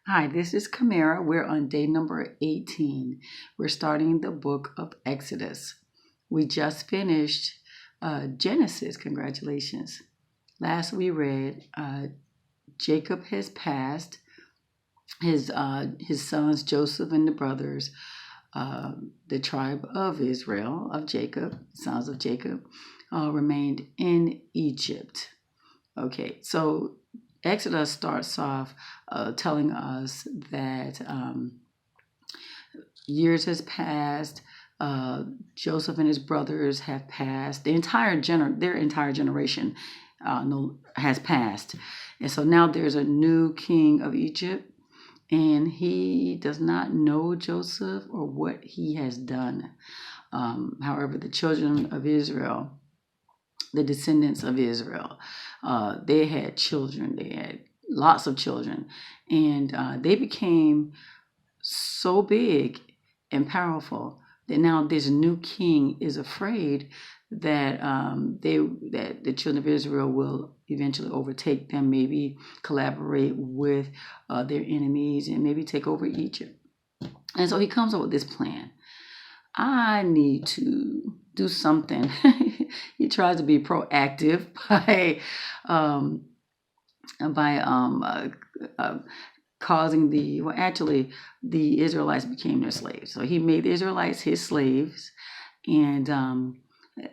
Hi, this is Kamera. We're on day number 18. We're starting the book of Exodus. We just finished Genesis. Congratulations. Last we read, Jacob has passed. His sons Joseph and the brothers, the tribe of Israel, of Jacob, sons of Jacob, remained in Egypt. Okay, so Exodus starts off telling us that years has passed. Joseph and his brothers have passed. Their entire generation has passed, and so now there's a new king of Egypt, and he does not know Joseph or what he has done. However, the children of Israel, the descendants of Israel, they had children. They had lots of children, and they became so big and powerful that now this new king is afraid that that the children of Israel will eventually overtake them, maybe collaborate with their enemies, and maybe take over Egypt. And so he comes up with this plan. I need to do something. He tries to be proactive by causing the Israelites became their slaves. So he made the Israelites his slaves, and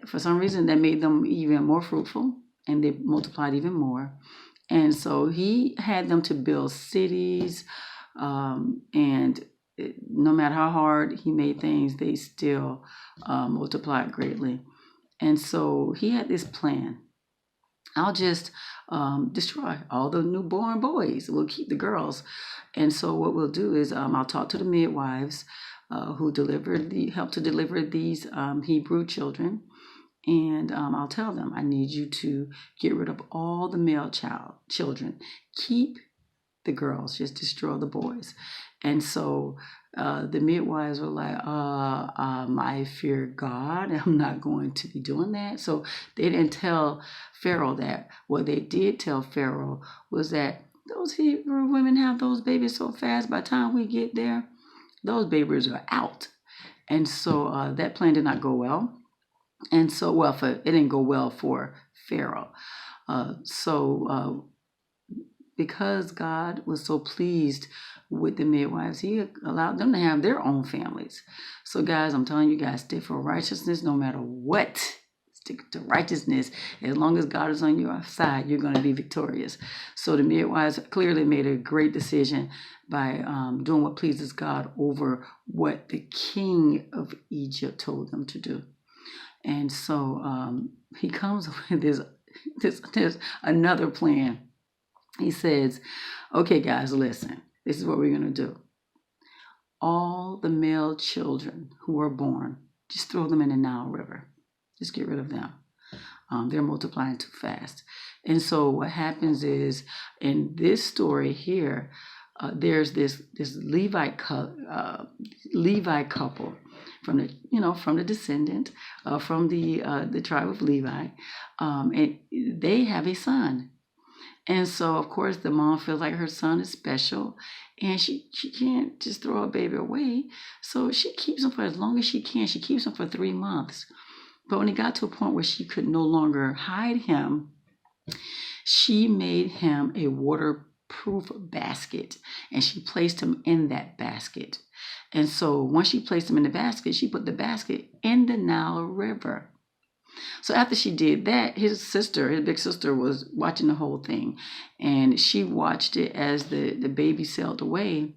for some reason that made them even more fruitful, and they multiplied even more. And so he had them to build cities, and no matter how hard he made things, they still multiplied greatly. And so he had this plan. I'll just destroy all the newborn boys. We'll keep the girls. And so what we'll do is I'll talk to the midwives who helped to deliver these Hebrew children. And I'll tell them, I need you to get rid of all the male children. Keep the girls, just destroy the boys. And so the midwives were like, I fear God. I'm not going to be doing that. So they didn't tell Pharaoh that. What they did tell Pharaoh was that those Hebrew women have those babies so fast, by the time we get there, those babies are out. And so that plan did not go well. And so, it didn't go well for Pharaoh. Because God was so pleased with the midwives, he allowed them to have their own families. So guys, I'm telling you guys, stick for righteousness no matter what. Stick to righteousness. As long as God is on your side, you're going to be victorious. So the midwives clearly made a great decision by doing what pleases God over what the king of Egypt told them to do. And so he comes with this another plan. He says, okay, guys, listen, this is what we're going to do. All the male children who are born, just throw them in the Nile River. Just get rid of them. They're multiplying too fast. And so what happens is, in this story here, there's this Levite couple from the descendant from the tribe of Levi, and they have a son. And so, of course, the mom feels like her son is special, and she can't just throw a baby away. So she keeps him for as long as she can. She keeps him for 3 months. But when it got to a point where she could no longer hide him, she made him a waterproof basket, and she placed him in that basket. And so once she placed him in the basket, she put the basket in the Nile River. So after she did that, his big sister, was watching the whole thing, and she watched it as the baby sailed away.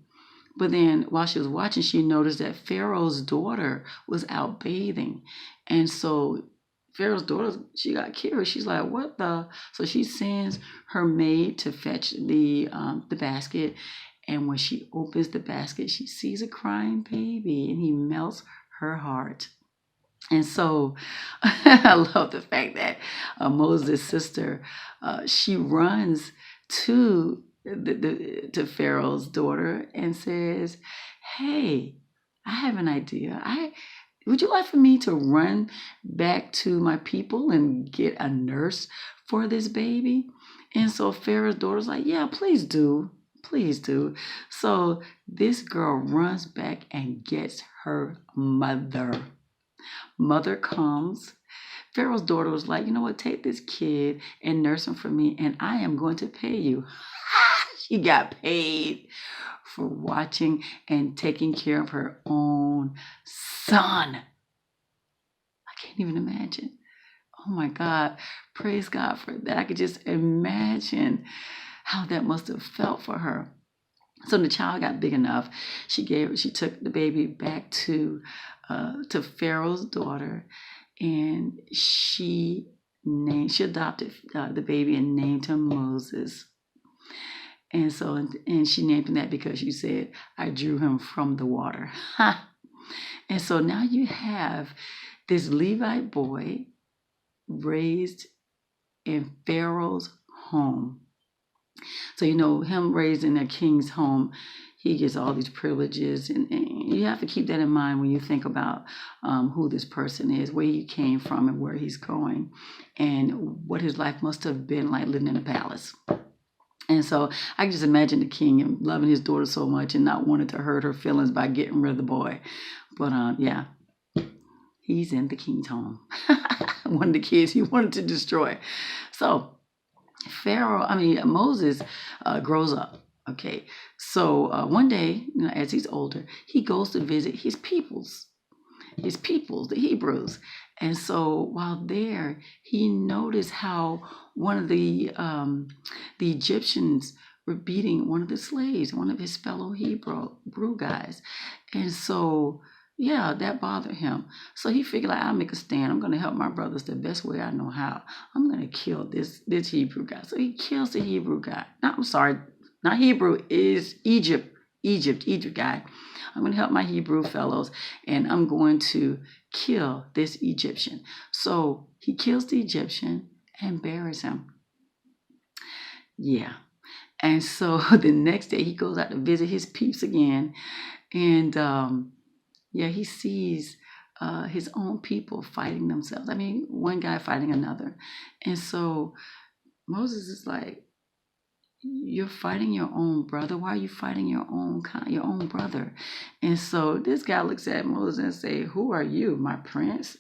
But then while she was watching, she noticed that Pharaoh's daughter was out bathing. And so Pharaoh's daughter, she got curious. She's like, what the? So she sends her maid to fetch the basket. And when she opens the basket, she sees a crying baby, and he melts her heart. And so I love the fact that Moses' sister, she runs to to Pharaoh's daughter and says, hey, I have an idea. Would you like for me to run back to my people and get a nurse for this baby? And so Pharaoh's daughter's like, yeah, please do. Please do. So this girl runs back and gets her mother. Mother comes. Pharaoh's daughter was like, you know what, take this kid and nurse him for me, and I am going to pay you. She got paid for watching and taking care of her own son. I can't even imagine. Oh my God. Praise God for that. I could just imagine how that must have felt for her. So the child got big enough. She took the baby back to Pharaoh's daughter, and she adopted the baby and named him Moses. And so, and she named him that because she said, I drew him from the water. And so now you have this Levite boy raised in Pharaoh's home. So, him raised in a king's home, he gets all these privileges. And you have to keep that in mind when you think about who this person is, where he came from and where he's going, and what his life must have been like living in a palace. And so I can just imagine the king and loving his daughter so much and not wanting to hurt her feelings by getting rid of the boy. But yeah, he's in the king's home. One of the kids he wanted to destroy. So Moses grows up. Okay, so one day, as he's older, he goes to visit his peoples, the Hebrews. And so while there, he noticed how one of the Egyptians were beating one of the slaves, one of his fellow Hebrew guys. And so, yeah, that bothered him. So he figured, I'll make a stand. I'm going to help my brothers the best way I know how. I'm going to kill this Hebrew guy. So he kills the Hebrew guy. Not Hebrew, is Egypt guy. I'm going to help my Hebrew fellows, and I'm going to kill this Egyptian. So he kills the Egyptian and buries him. Yeah. And so the next day he goes out to visit his peeps again. And he sees his own people fighting themselves. One guy fighting another. And so Moses is like, you're fighting your own brother. Why are you fighting your own brother? And so this guy looks at Moses and say, who are you, my prince?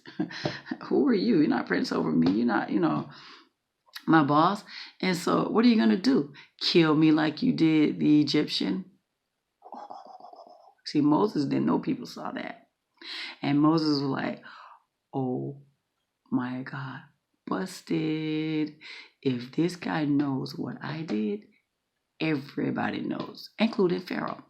Who are you? You're not prince over me. You're not, my boss. And so what are you going to do? Kill me like you did the Egyptian? See, Moses didn't know people saw that. And Moses was like, oh my God, busted. If this guy knows what I did, everybody knows, including Pharaoh.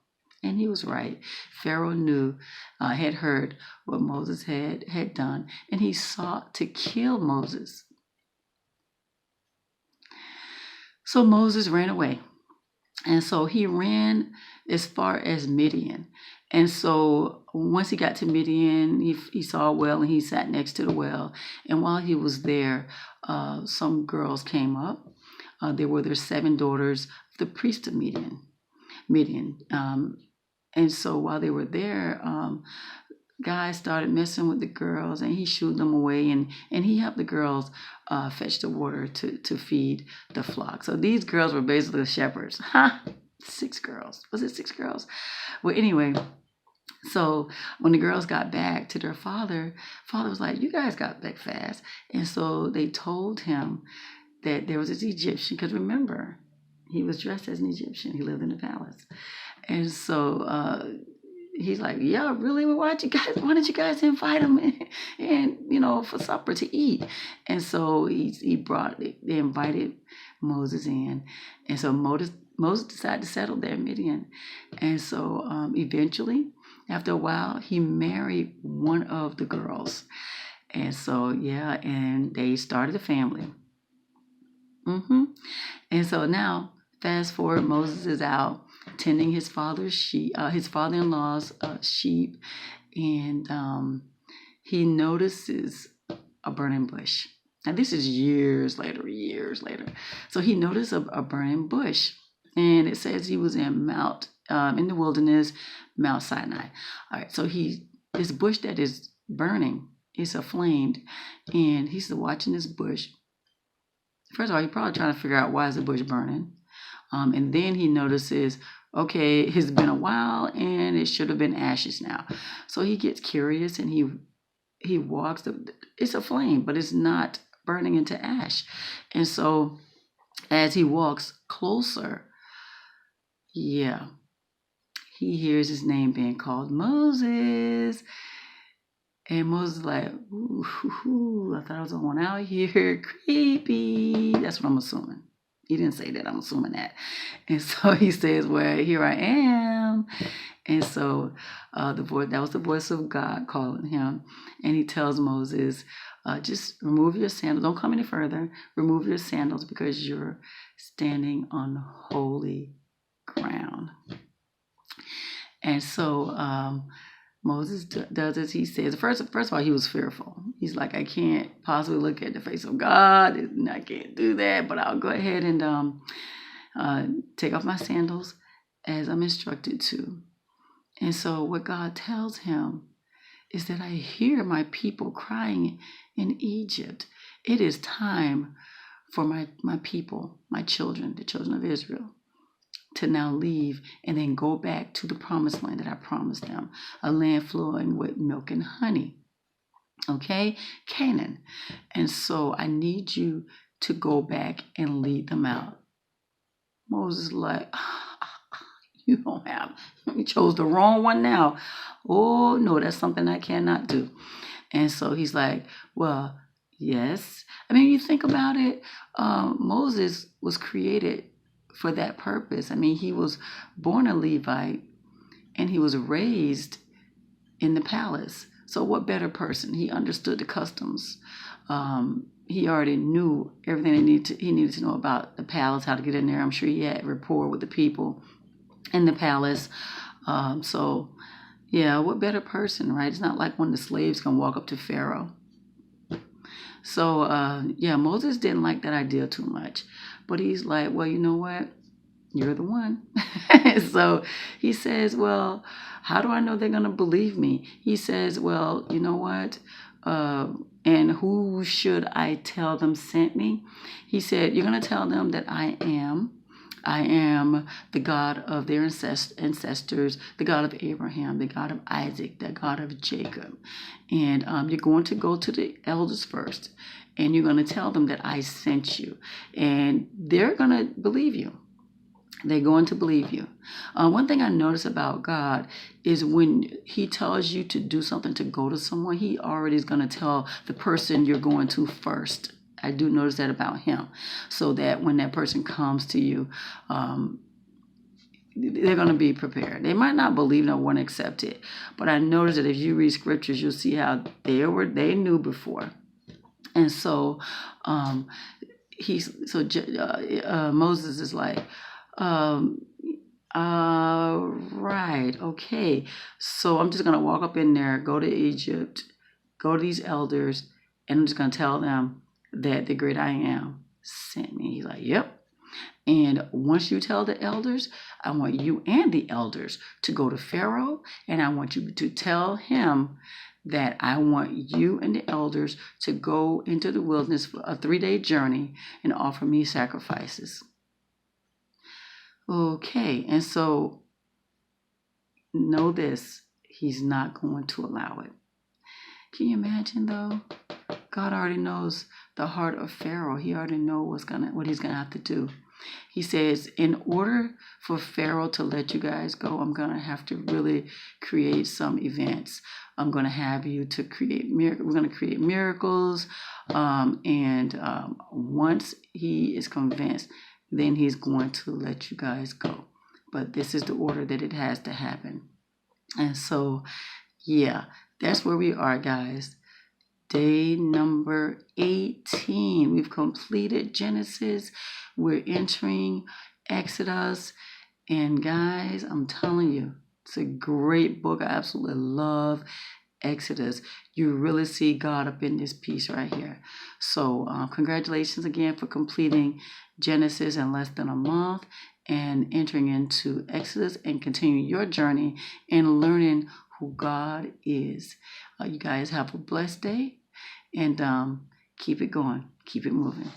And he was right. Pharaoh had heard what Moses had done, and he sought to kill Moses. So Moses ran away. And so he ran as far as Midian. And so once he got to Midian, he saw a well and he sat next to the well. And while he was there, some girls came up. They were their 7 daughters, the priest of Midian. And so while they were there, guys started messing with the girls, and he shooed them away, and he helped the girls fetch the water to feed the flock. So these girls were basically the shepherds. 6 girls. Was it 6 girls? Well, anyway, so when the girls got back to their father was like, you guys got back fast. And so they told him that there was this Egyptian, because remember, he was dressed as an Egyptian. He lived in the palace. And so he's like, yeah, really? Well, why did you guys invite him and for supper to eat? And so they invited Moses in. And so Moses decided to settle there in Midian. And so eventually, after a while, he married one of the girls. And so, and they started a family. And so now, fast forward, Moses is out tending his father-in-law's sheep, and he notices a burning bush. Now this is years later. So he noticed a burning bush, and it says he was in in the wilderness, Mount Sinai. All right, so this bush that is burning is aflamed, and he's watching this bush. First of all, you're probably trying to figure out, why is the bush burning? And then he notices, okay, it's been a while and it should have been ashes now. So he gets curious and he walks. It's a flame, but it's not burning into ash. And so as he walks closer, yeah, he hears his name being called, Moses. And Moses is like, ooh, I thought I was the one out here. Creepy. That's what I'm assuming. He didn't say that. I'm assuming that. And so he says, well, here I am. And so that was the voice of God calling him. And he tells Moses, just remove your sandals. Don't come any further. Remove your sandals because you're standing on holy ground. And so Moses does as he says. First of all, he was fearful. He's like, I can't possibly look at the face of God. I can't do that, but I'll go ahead and take off my sandals as I'm instructed to. And so what God tells him is that I hear my people crying in Egypt. It is time for my people, my children, the children of Israel, to now leave and then go back to the promised land that I promised them, a land flowing with milk and honey. Okay? Canaan. And so I need you to go back and lead them out. Moses like, you chose the wrong one now. Oh, no, that's something I cannot do. And so he's like, well, yes. I mean, you think about it, Moses was created for that purpose. I mean, he was born a Levite and he was raised in the palace. So what better person? He understood the customs. He already knew everything he needed to know about the palace, how to get in there. I'm sure he had rapport with the people in the palace. So, yeah, what better person, right? It's not like when the slaves can walk up to Pharaoh. So, Moses didn't like that idea too much. But he's like, well, you know what? You're the one. So he says, well, how do I know they're going to believe me? He says, well, you know what? And who should I tell them sent me? He said, you're going to tell them that I am the God of their ancestors, the God of Abraham, the God of Isaac, the God of Jacob. And you're going to go to the elders first, and you're going to tell them that I sent you. And they're going to believe you. They're going to believe you. One thing I notice about God is when he tells you to do something, to go to someone, he already is going to tell the person you're going to first. I do notice that about him, so that when that person comes to you, they're going to be prepared. They might not believe or want to accept it, but I notice that if you read scriptures, you'll see how they knew before. And so Moses is like, right, okay. So I'm just going to walk up in there, go to Egypt, go to these elders, and I'm just going to tell them that the great I am sent me. He's like, yep. And once you tell the elders, I want you and the elders to go to Pharaoh, and I want you to tell him that I want you and the elders to go into the wilderness for a 3-day journey and offer me sacrifices. Okay, and so know this, he's not going to allow it. Can you imagine though? God already knows the heart of Pharaoh. He already knows what he's gonna have to do. He says, in order for Pharaoh to let you guys go, I'm gonna have to really create some events. I'm gonna have you to create miracles. We're gonna create miracles, and once he is convinced, then he's going to let you guys go. But this is the order that it has to happen. And so, yeah, that's where we are, guys. Day number 18. We've completed Genesis. We're entering Exodus. And guys, I'm telling you, it's a great book. I absolutely love Exodus. You really see God up in this piece right here. So congratulations again for completing Genesis in less than a month and entering into Exodus and continuing your journey and learning who God is. You guys have a blessed day and keep it going. Keep it moving.